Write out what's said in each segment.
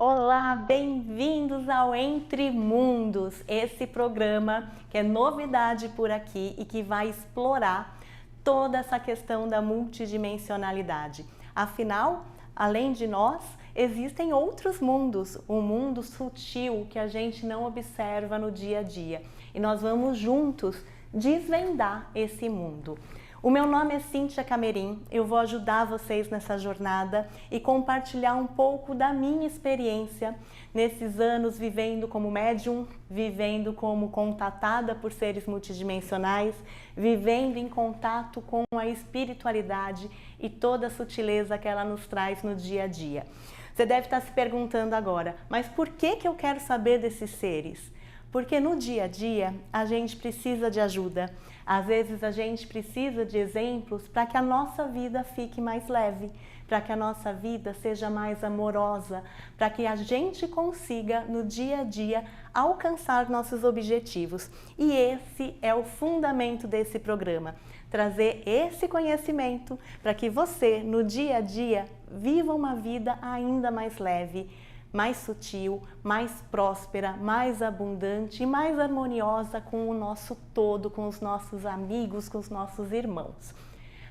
Olá, bem-vindos ao Entre Mundos, esse programa que é novidade por aqui e que vai explorar toda essa questão da multidimensionalidade. Afinal, além de nós, existem outros mundos, um mundo sutil que a gente não observa no dia a dia. E nós vamos juntos desvendar esse mundo. O meu nome é Cíntia Camerim, eu vou ajudar vocês nessa jornada e compartilhar um pouco da minha experiência nesses anos vivendo como médium, vivendo como contatada por seres multidimensionais, vivendo em contato com a espiritualidade e toda a sutileza que ela nos traz no dia a dia. Você deve estar se perguntando agora, mas por que eu quero saber desses seres? Porque no dia a dia a gente precisa de ajuda, às vezes a gente precisa de exemplos para que a nossa vida fique mais leve, para que a nossa vida seja mais amorosa, para que a gente consiga no dia a dia alcançar nossos objetivos. E esse é o fundamento desse programa, trazer esse conhecimento para que você no dia a dia viva uma vida ainda mais leve, mais sutil, mais próspera, mais abundante e mais harmoniosa com o nosso todo, com os nossos amigos, com os nossos irmãos.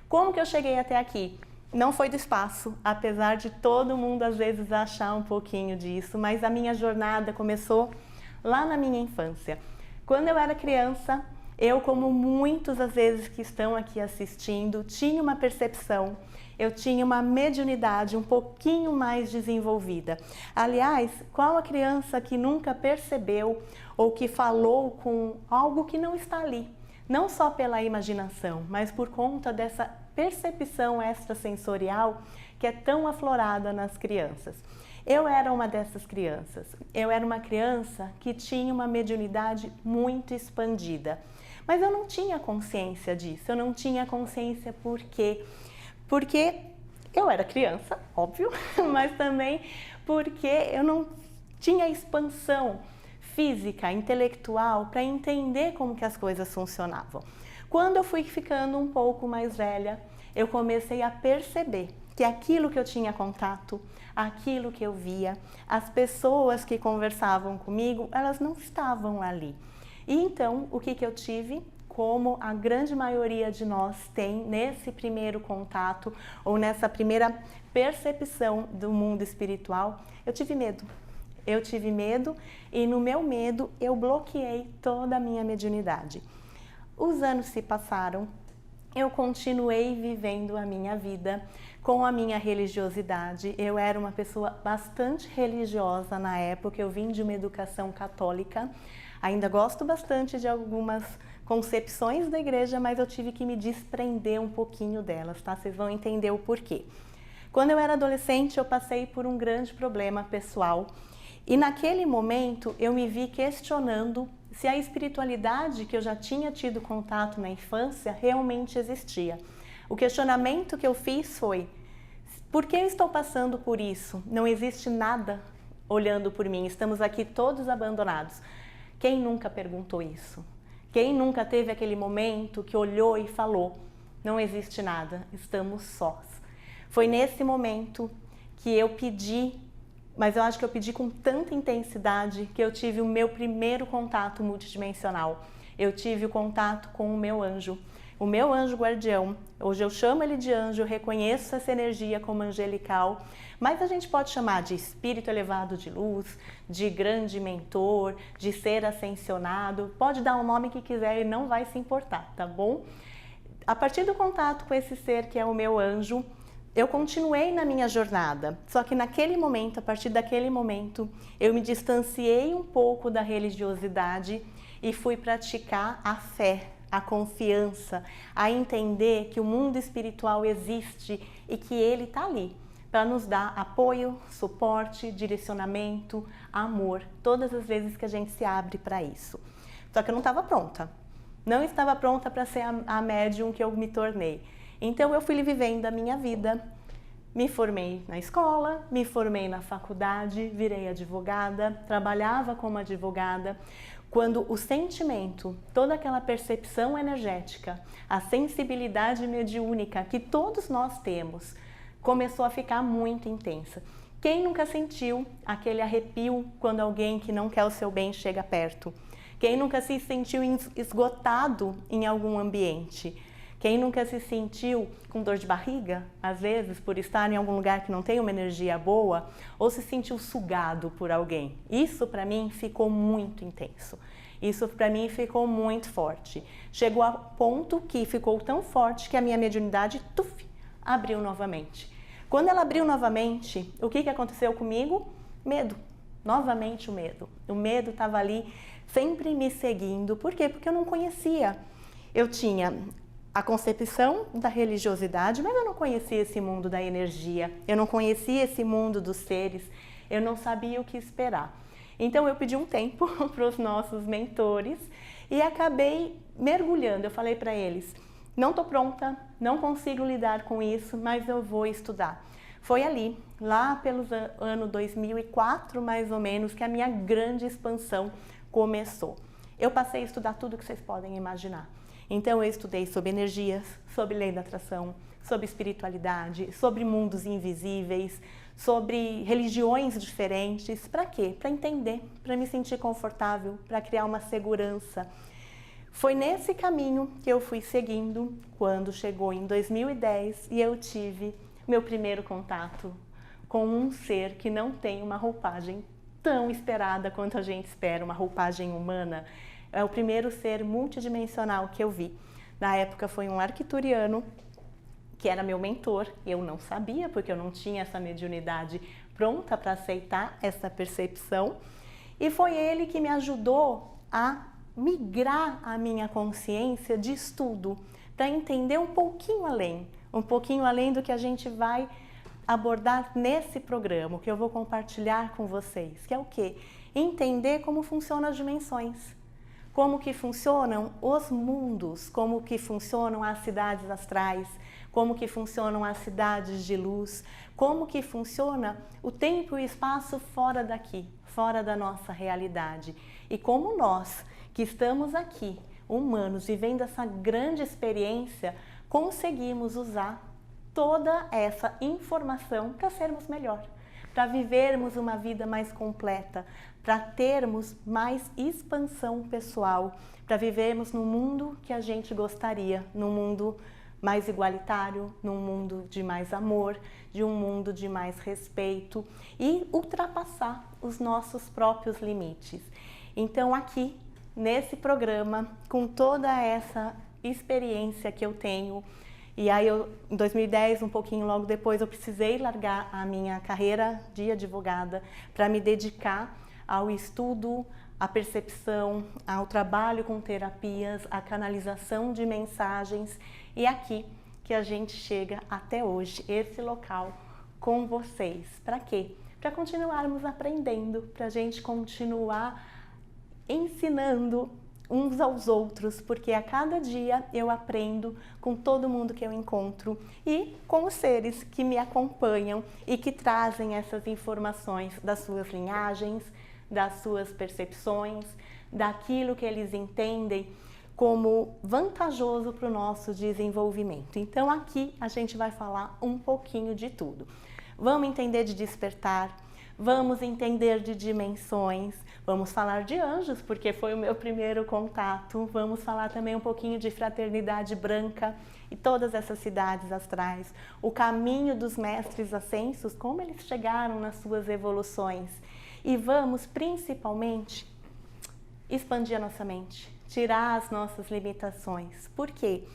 Como que eu cheguei até aqui? Não foi do espaço, apesar de todo mundo às vezes achar um pouquinho disso, mas a minha jornada começou lá na minha infância. Quando eu era criança, eu, como muitos às vezes que estão aqui assistindo, tinha uma percepção, eu tinha uma mediunidade um pouquinho mais desenvolvida. Aliás, qual a criança que nunca percebeu ou que falou com algo que não está ali? Não só pela imaginação, mas por conta dessa percepção extrasensorial que é tão aflorada nas crianças. Eu era uma dessas crianças. Eu era uma criança que tinha uma mediunidade muito expandida. Mas eu não tinha consciência disso, eu não tinha consciência por quê? Porque eu era criança, óbvio, mas também porque eu não tinha expansão física, intelectual para entender como que as coisas funcionavam. Quando eu fui ficando um pouco mais velha, eu comecei a perceber que aquilo que eu tinha contato, aquilo que eu via, as pessoas que conversavam comigo, elas não estavam ali. E então, o que eu tive? Como a grande maioria de nós tem nesse primeiro contato ou nessa primeira percepção do mundo espiritual, eu tive medo. Eu tive medo e no meu medo eu bloqueei toda a minha mediunidade. Os anos se passaram, eu continuei vivendo a minha vida com a minha religiosidade. Eu era uma pessoa bastante religiosa na época, eu vim de uma educação católica. Ainda gosto bastante de algumas concepções da igreja, mas eu tive que me desprender um pouquinho delas, tá? Vocês vão entender o porquê. Quando eu era adolescente, eu passei por um grande problema pessoal e naquele momento eu me vi questionando se a espiritualidade que eu já tinha tido contato na infância realmente existia. O questionamento que eu fiz foi: por que eu estou passando por isso? Não existe nada olhando por mim, estamos aqui todos abandonados. Quem nunca perguntou isso? Quem nunca teve aquele momento que olhou e falou: não existe nada, estamos sós? Foi nesse momento que eu pedi, mas eu acho que eu pedi com tanta intensidade que eu tive o meu primeiro contato multidimensional. Eu tive o contato com o meu anjo guardião. Hoje eu chamo ele de anjo, eu reconheço essa energia como angelical, mas a gente pode chamar de espírito elevado de luz, de grande mentor, de ser ascensionado, pode dar o nome que quiser e não vai se importar, tá bom? A partir do contato com esse ser que é o meu anjo, eu continuei na minha jornada, só que naquele momento, a partir daquele momento, eu me distanciei um pouco da religiosidade e fui praticar a fé, a confiança, a entender que o mundo espiritual existe e que ele está ali para nos dar apoio, suporte, direcionamento, amor, todas as vezes que a gente se abre para isso. Só que eu não estava pronta, não estava pronta para ser a médium que eu me tornei. Então eu fui vivendo a minha vida, me formei na escola, me formei na faculdade, virei advogada, trabalhava como advogada. Quando o sentimento, toda aquela percepção energética, a sensibilidade mediúnica que todos nós temos, começou a ficar muito intensa. Quem nunca sentiu aquele arrepio quando alguém que não quer o seu bem chega perto? Quem nunca se sentiu esgotado em algum ambiente? Quem nunca se sentiu com dor de barriga, às vezes, por estar em algum lugar que não tem uma energia boa, ou se sentiu sugado por alguém? Isso para mim ficou muito intenso. Isso para mim ficou muito forte. Chegou a ponto que ficou tão forte que a minha mediunidade, abriu novamente. Quando ela abriu novamente, o que aconteceu comigo? Medo. Novamente o medo. O medo estava ali sempre me seguindo. Por quê? Porque eu não conhecia. Eu tinha a concepção da religiosidade, mas eu não conhecia esse mundo da energia. Eu não conhecia esse mundo dos seres. Eu não sabia o que esperar. Então eu pedi um tempo para os nossos mentores e acabei mergulhando. Eu falei para eles: não estou pronta, não consigo lidar com isso, mas eu vou estudar. Foi ali, lá pelo ano 2004, mais ou menos, que a minha grande expansão começou. Eu passei a estudar tudo que vocês podem imaginar. Então eu estudei sobre energias, sobre lei da atração, sobre espiritualidade, sobre mundos invisíveis, sobre religiões diferentes. Para quê? Para entender, para me sentir confortável, para criar uma segurança. Foi nesse caminho que eu fui seguindo quando chegou em 2010 e eu tive meu primeiro contato com um ser que não tem uma roupagem tão esperada quanto a gente espera, uma roupagem humana. É o primeiro ser multidimensional que eu vi. Na época foi um arcturiano, que era meu mentor. Eu não sabia, porque eu não tinha essa mediunidade pronta para aceitar essa percepção. E foi ele que me ajudou a migrar a minha consciência de estudo, para entender um pouquinho além do que a gente vai abordar nesse programa, que eu vou compartilhar com vocês, que é o quê? Entender como funcionam as dimensões, como que funcionam os mundos, como que funcionam as cidades astrais, como que funcionam as cidades de luz, como que funciona o tempo e o espaço fora daqui, fora da nossa realidade. E como nós, que estamos aqui, humanos, vivendo essa grande experiência, conseguimos usar toda essa informação para sermos melhor, para vivermos uma vida mais completa, para termos mais expansão pessoal, para vivermos no mundo que a gente gostaria, num mundo mais igualitário, num mundo de mais amor, de um mundo de mais respeito e ultrapassar os nossos próprios limites. Então aqui, nesse programa, com toda essa experiência que eu tenho, e aí em 2010, um pouquinho logo depois, eu precisei largar a minha carreira de advogada para me dedicar ao estudo, à percepção, ao trabalho com terapias, à canalização de mensagens, e aqui que a gente chega até hoje, esse local com vocês. Para quê? Para continuarmos aprendendo, para a gente continuar ensinando uns aos outros, porque a cada dia eu aprendo com todo mundo que eu encontro e com os seres que me acompanham e que trazem essas informações das suas linhagens, das suas percepções, daquilo que eles entendem como vantajoso para o nosso desenvolvimento. Então aqui a gente vai falar um pouquinho de tudo. Vamos entender de despertar, vamos entender de dimensões, vamos falar de anjos, porque foi o meu primeiro contato, vamos falar também um pouquinho de fraternidade branca e todas essas cidades astrais, o caminho dos mestres ascensos, como eles chegaram nas suas evoluções. E vamos principalmente expandir a nossa mente, tirar as nossas limitações. Por quê?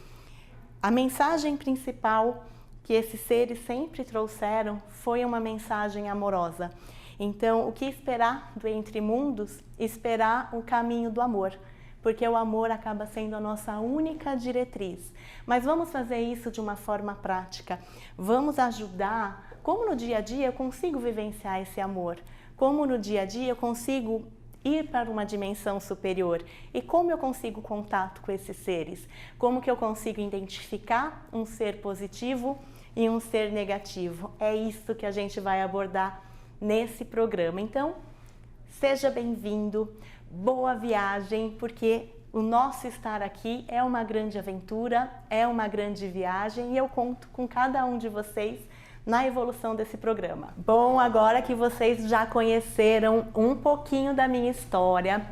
A mensagem principal que esses seres sempre trouxeram foi uma mensagem amorosa. Então, o que esperar do Entre Mundos? Esperar o caminho do amor, porque o amor acaba sendo a nossa única diretriz. Mas vamos fazer isso de uma forma prática. Vamos ajudar, como no dia a dia eu consigo vivenciar esse amor, como no dia a dia eu consigo ir para uma dimensão superior e como eu consigo contato com esses seres, como que eu consigo identificar um ser positivo e um ser negativo. É isso que a gente vai abordar nesse programa. Então, seja bem-vindo, boa viagem, porque o nosso estar aqui é uma grande aventura, é uma grande viagem e eu conto com cada um de vocês na evolução desse programa. Bom, agora que vocês já conheceram um pouquinho da minha história,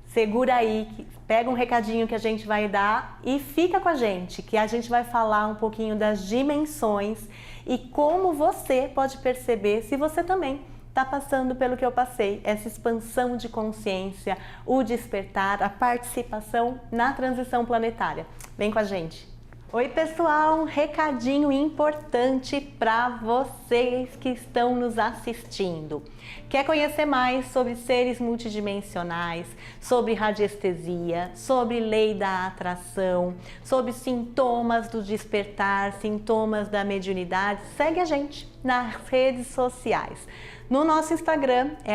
segura aí, pega um recadinho que a gente vai dar e fica com a gente, que a gente vai falar um pouquinho das dimensões e como você pode perceber se você também está passando pelo que eu passei, essa expansão de consciência, o despertar, a participação na transição planetária. Vem com a gente! Oi pessoal, um recadinho importante para vocês que estão nos assistindo. Quer conhecer mais sobre seres multidimensionais, sobre radiestesia, sobre lei da atração, sobre sintomas do despertar, sintomas da mediunidade? Segue a gente nas redes sociais. No nosso Instagram é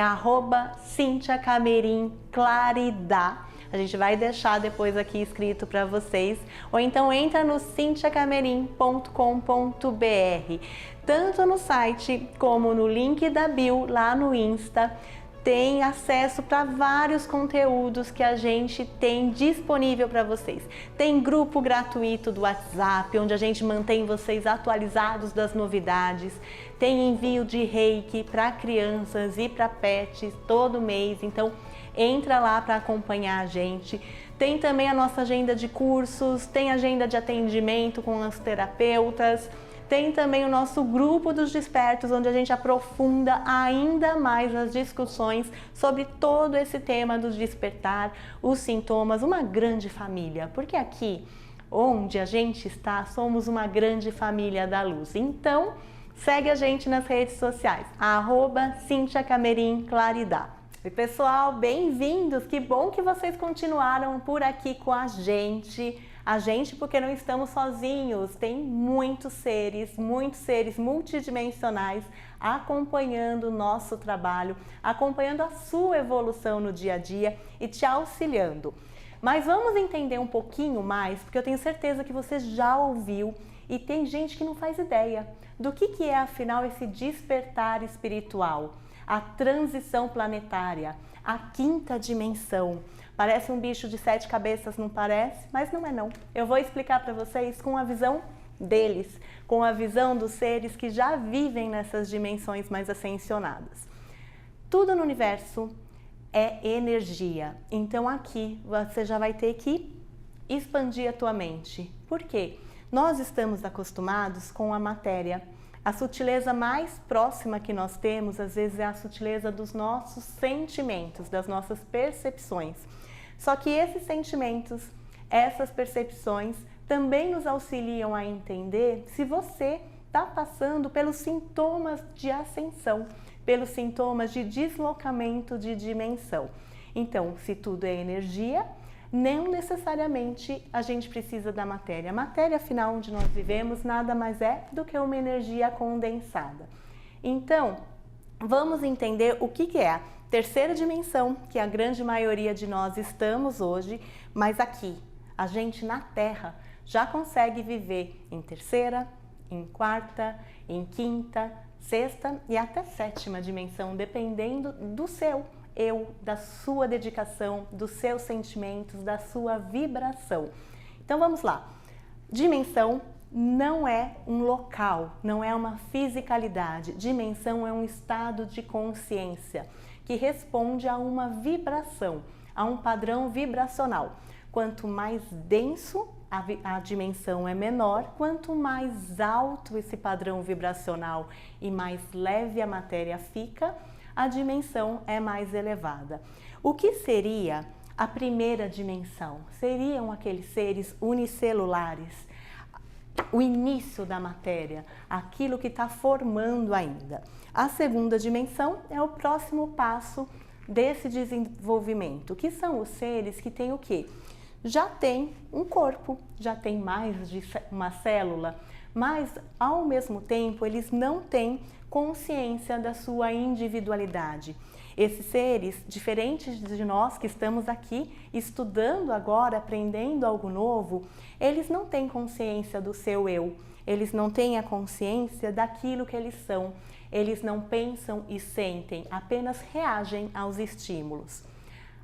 @CintiaCamerinClaridá. A gente vai deixar depois aqui escrito para vocês, ou então entra no cintiacamerim.com.br, tanto no site como no link da bio lá no Insta, tem acesso para vários conteúdos que a gente tem disponível para vocês. Tem grupo gratuito do WhatsApp, onde a gente mantém vocês atualizados das novidades. Tem envio de reiki para crianças e para pets todo mês, então entra lá para acompanhar a gente. Tem também a nossa agenda de cursos, tem agenda de atendimento com os terapeutas, tem também o nosso grupo dos despertos, onde a gente aprofunda ainda mais as discussões sobre todo esse tema do despertar, os sintomas, uma grande família, porque aqui onde a gente está, somos uma grande família da luz. Então, segue a gente nas redes sociais, @CintiaCamerinClaridá. Oi pessoal, bem-vindos! Que bom que vocês continuaram por aqui com a gente. A gente porque não estamos sozinhos, tem muitos seres multidimensionais acompanhando o nosso trabalho, acompanhando a sua evolução no dia a dia e te auxiliando. Mas vamos entender um pouquinho mais, porque eu tenho certeza que você já ouviu e tem gente que não faz ideia do que é afinal esse despertar espiritual. A transição planetária, a quinta dimensão. Parece um bicho de 7 cabeças, não parece? Mas não é não. Eu vou explicar para vocês com a visão deles, com a visão dos seres que já vivem nessas dimensões mais ascensionadas. Tudo no universo é energia. Então aqui você já vai ter que expandir a tua mente. Por quê? Nós estamos acostumados com a matéria. A sutileza mais próxima que nós temos, às vezes, é a sutileza dos nossos sentimentos, das nossas percepções. Só que esses sentimentos, essas percepções, também nos auxiliam a entender se você está passando pelos sintomas de ascensão, pelos sintomas de deslocamento de dimensão. Então, se tudo é energia, não necessariamente a gente precisa da matéria. A matéria, afinal, onde nós vivemos, nada mais é do que uma energia condensada. Então, vamos entender o que é a terceira dimensão, que a grande maioria de nós estamos hoje, mas aqui, a gente na Terra já consegue viver em terceira, em quarta, em quinta, sexta e até sétima dimensão, dependendo do seu da sua dedicação, dos seus sentimentos, da sua vibração. Então vamos lá. Dimensão não é um local, não é uma fisicalidade. Dimensão é um estado de consciência que responde a uma vibração, a um padrão vibracional. Quanto mais denso a dimensão é menor, quanto mais alto esse padrão vibracional e mais leve a matéria fica, a dimensão é mais elevada. O que seria a primeira dimensão? Seriam aqueles seres unicelulares, o início da matéria, aquilo que está formando ainda. A segunda dimensão é o próximo passo desse desenvolvimento, que são os seres que têm o quê? Já tem um corpo, já tem mais de uma célula, mas ao mesmo tempo eles não têm consciência da sua individualidade. Esses seres, diferentes de nós que estamos aqui estudando agora, aprendendo algo novo, eles não têm consciência do seu eu, eles não têm a consciência daquilo que eles são, eles não pensam e sentem, apenas reagem aos estímulos.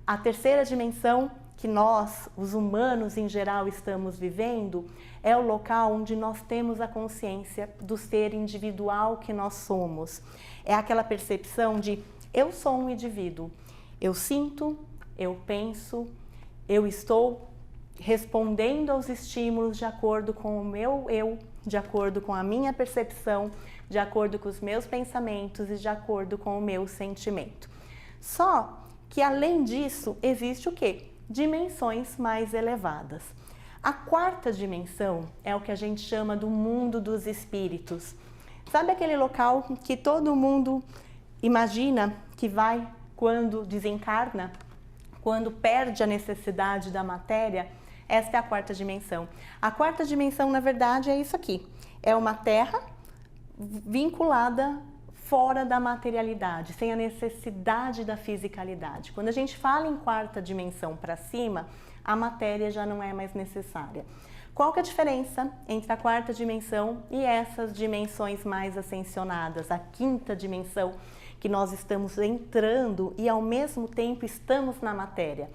A terceira dimensão, que nós, os humanos em geral, estamos vivendo, é o local onde nós temos a consciência do ser individual que nós somos. É aquela percepção de eu sou um indivíduo, eu sinto, eu penso, eu estou respondendo aos estímulos de acordo com o meu eu, de acordo com a minha percepção, de acordo com os meus pensamentos e de acordo com o meu sentimento. Só que além disso, existe o quê? Dimensões mais elevadas. A quarta dimensão é o que a gente chama do mundo dos espíritos. Sabe aquele local que todo mundo imagina que vai quando desencarna, quando perde a necessidade da matéria? Esta é a quarta dimensão. A quarta dimensão, na verdade, é isso aqui. É uma terra vinculada fora da materialidade, sem a necessidade da fisicalidade. Quando a gente fala em quarta dimensão para cima, a matéria já não é mais necessária. Qual que é a diferença entre a quarta dimensão e essas dimensões mais ascensionadas, a quinta dimensão, que nós estamos entrando e ao mesmo tempo estamos na matéria?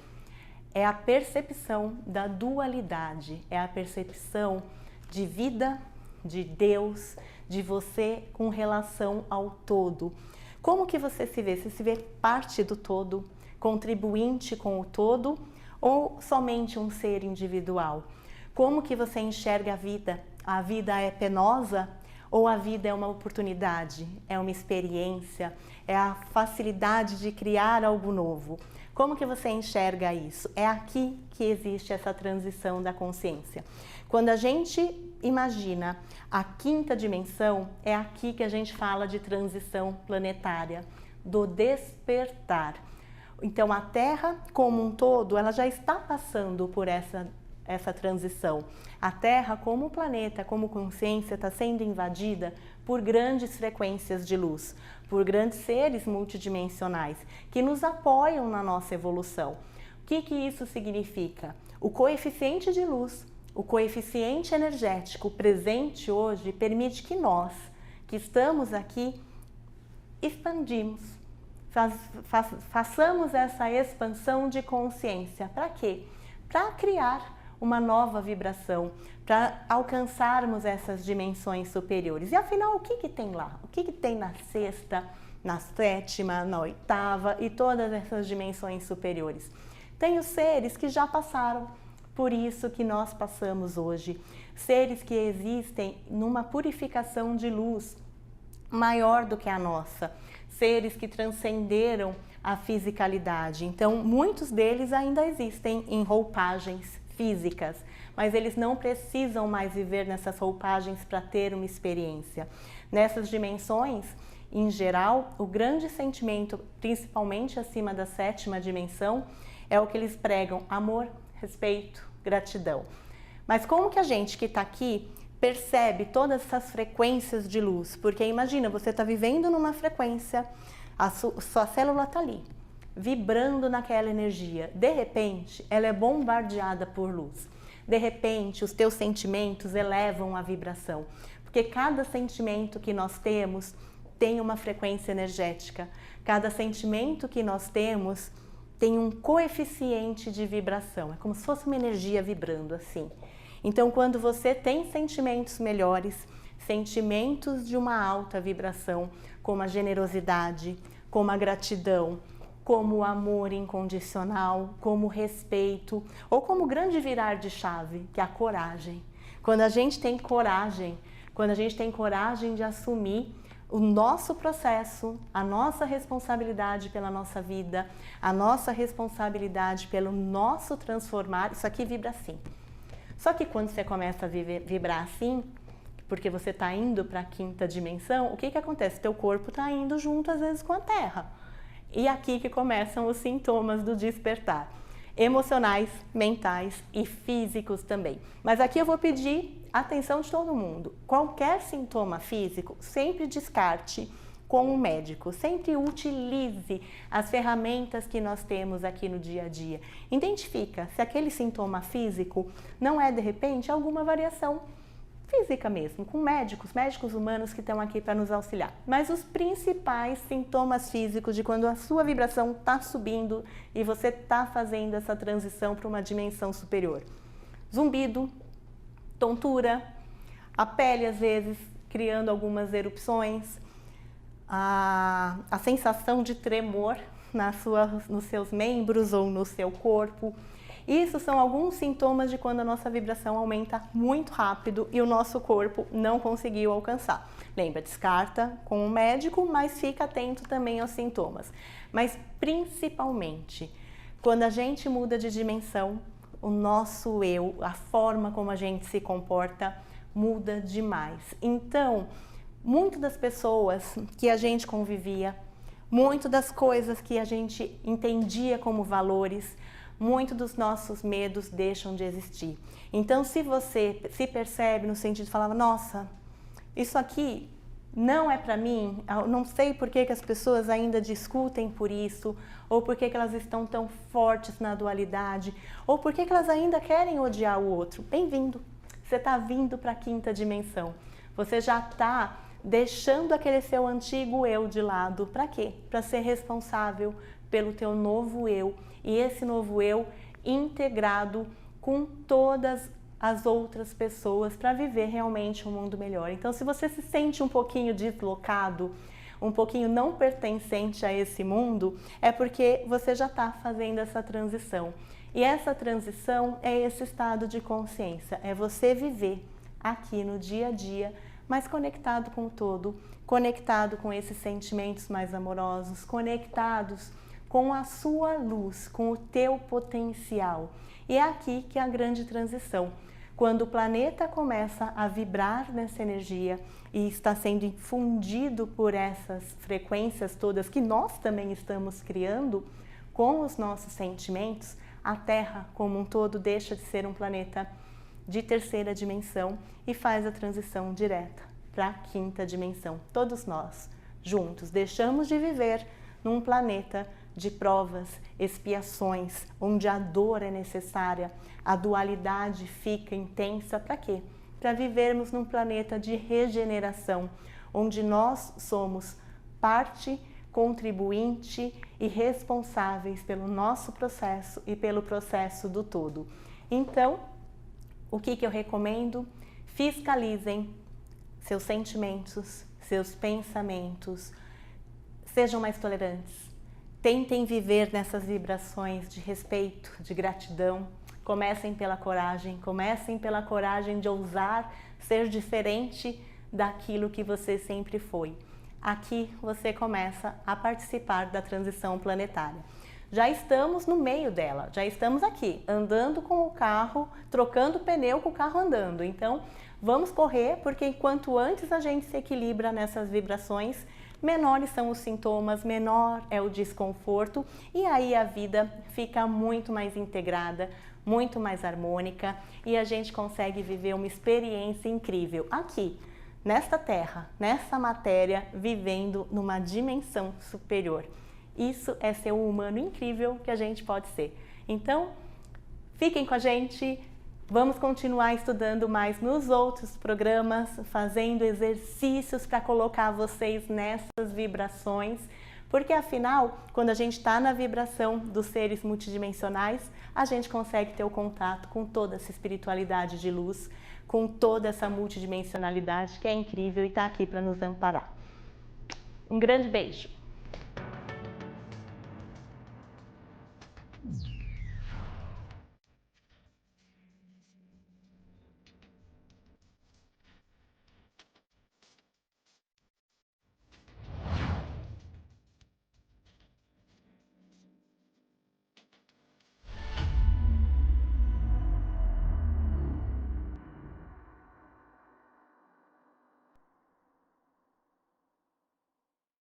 É a percepção da dualidade, é a percepção de vida, de Deus, de você com relação ao todo. Como que você se vê? Você se vê parte do todo, contribuinte com o todo ou somente um ser individual? Como que você enxerga a vida? A vida é penosa ou a vida é uma oportunidade? É uma experiência? É a facilidade de criar algo novo? Como que você enxerga isso? É aqui que existe essa transição da consciência. Quando a gente imagina a quinta dimensão, é aqui que a gente fala de transição planetária, do despertar. Então a Terra como um todo, ela já está passando por essa transição. A Terra como planeta, como consciência, está sendo invadida por grandes frequências de luz, por grandes seres multidimensionais que nos apoiam na nossa evolução. O que isso significa? O coeficiente de luz, o coeficiente energético presente hoje permite que nós, que estamos aqui, expandimos, façamos essa expansão de consciência. Para quê? Para criar uma nova vibração, para alcançarmos essas dimensões superiores. E afinal, o que tem lá? O que tem na sexta, na sétima, na oitava e todas essas dimensões superiores? Tem os seres que já passaram por isso que nós passamos hoje. Seres que existem numa purificação de luz maior do que a nossa. Seres que transcenderam a fisicalidade. Então, muitos deles ainda existem em roupagens físicas, mas eles não precisam mais viver nessas roupagens para ter uma experiência. Nessas dimensões, em geral, o grande sentimento, principalmente acima da sétima dimensão, é o que eles pregam: amor, respeito, gratidão. Mas como que a gente que está aqui percebe todas essas frequências de luz? Porque imagina, você está vivendo numa frequência, a sua célula está ali, vibrando naquela energia. De repente, ela é bombardeada por luz. De repente, os teus sentimentos elevam a vibração. Porque cada sentimento que nós temos tem uma frequência energética. Cada sentimento que nós temos tem um coeficiente de vibração. É como se fosse uma energia vibrando assim. Então, quando você tem sentimentos melhores, sentimentos de uma alta vibração, como a generosidade, como a gratidão, como o amor incondicional, como o respeito, ou como o grande virar de chave, que é a coragem. Quando a gente tem coragem, quando a gente tem coragem de assumir o nosso processo, a nossa responsabilidade pela nossa vida, a nossa responsabilidade pelo nosso transformar, isso aqui vibra assim. Só que quando você começa a vibrar assim, porque você está indo para a quinta dimensão, o que acontece? Teu corpo está indo junto às vezes com a Terra. E aqui que começam os sintomas do despertar, emocionais, mentais e físicos também. Mas aqui eu vou pedir atenção de todo mundo. Qualquer sintoma físico, sempre descarte com um médico. Sempre utilize as ferramentas que nós temos aqui no dia a dia. Identifica se aquele sintoma físico não é, de repente, alguma variação física mesmo, com médicos humanos que estão aqui para nos auxiliar. Mas os principais sintomas físicos de quando a sua vibração está subindo e você está fazendo essa transição para uma dimensão superior. Zumbido, tontura, a pele às vezes criando algumas erupções, a sensação de tremor nos seus membros ou no seu corpo. Isso são alguns sintomas de quando a nossa vibração aumenta muito rápido e o nosso corpo não conseguiu alcançar. Lembra, descarta com o médico, mas fica atento também aos sintomas. Mas principalmente, quando a gente muda de dimensão, o nosso eu, a forma como a gente se comporta, muda demais. Então, muito das pessoas que a gente convivia, muito das coisas que a gente entendia como valores, muito dos nossos medos deixam de existir. Então, se você se percebe no sentido de falar, nossa, isso aqui não é para mim, eu não sei por que as pessoas ainda discutem por isso, ou por que elas estão tão fortes na dualidade, ou por que elas ainda querem odiar o outro. Bem-vindo! Você está vindo para a quinta dimensão. Você já está deixando aquele seu antigo eu de lado. Para quê? Para ser responsável pelo teu novo eu. E esse novo eu integrado com todas as outras pessoas para viver realmente um mundo melhor. Então, se você se sente um pouquinho deslocado, um pouquinho não pertencente a esse mundo, é porque você já está fazendo essa transição. E essa transição é esse estado de consciência, é você viver aqui no dia a dia, mas conectado com o todo, conectado com esses sentimentos mais amorosos, conectados com a sua luz, com o teu potencial. E é aqui que é a grande transição. Quando o planeta começa a vibrar nessa energia e está sendo infundido por essas frequências todas que nós também estamos criando com os nossos sentimentos, a Terra como um todo deixa de ser um planeta de terceira dimensão e faz a transição direta para a quinta dimensão. Todos nós, juntos, deixamos de viver num planeta de provas, expiações, onde a dor é necessária, a dualidade fica intensa. Para quê? Para vivermos num planeta de regeneração, onde nós somos parte contribuinte e responsáveis pelo nosso processo e pelo processo do todo. Então, o que eu recomendo? Fiscalizem seus sentimentos, seus pensamentos, sejam mais tolerantes. Tentem viver nessas vibrações de respeito, de gratidão. Comecem pela coragem de ousar ser diferente daquilo que você sempre foi. Aqui você começa a participar da transição planetária. Já estamos no meio dela, já estamos aqui, andando com o carro, trocando pneu com o carro andando. Então, vamos correr, porque quanto antes a gente se equilibra nessas vibrações, menores são os sintomas, menor é o desconforto e aí a vida fica muito mais integrada, muito mais harmônica e a gente consegue viver uma experiência incrível aqui, nesta Terra, nessa matéria, vivendo numa dimensão superior. Isso é ser um humano incrível que a gente pode ser. Então, fiquem com a gente. Vamos continuar estudando mais nos outros programas, fazendo exercícios para colocar vocês nessas vibrações, porque afinal, quando a gente está na vibração dos seres multidimensionais, a gente consegue ter o contato com toda essa espiritualidade de luz, com toda essa multidimensionalidade que é incrível e está aqui para nos amparar. Um grande beijo!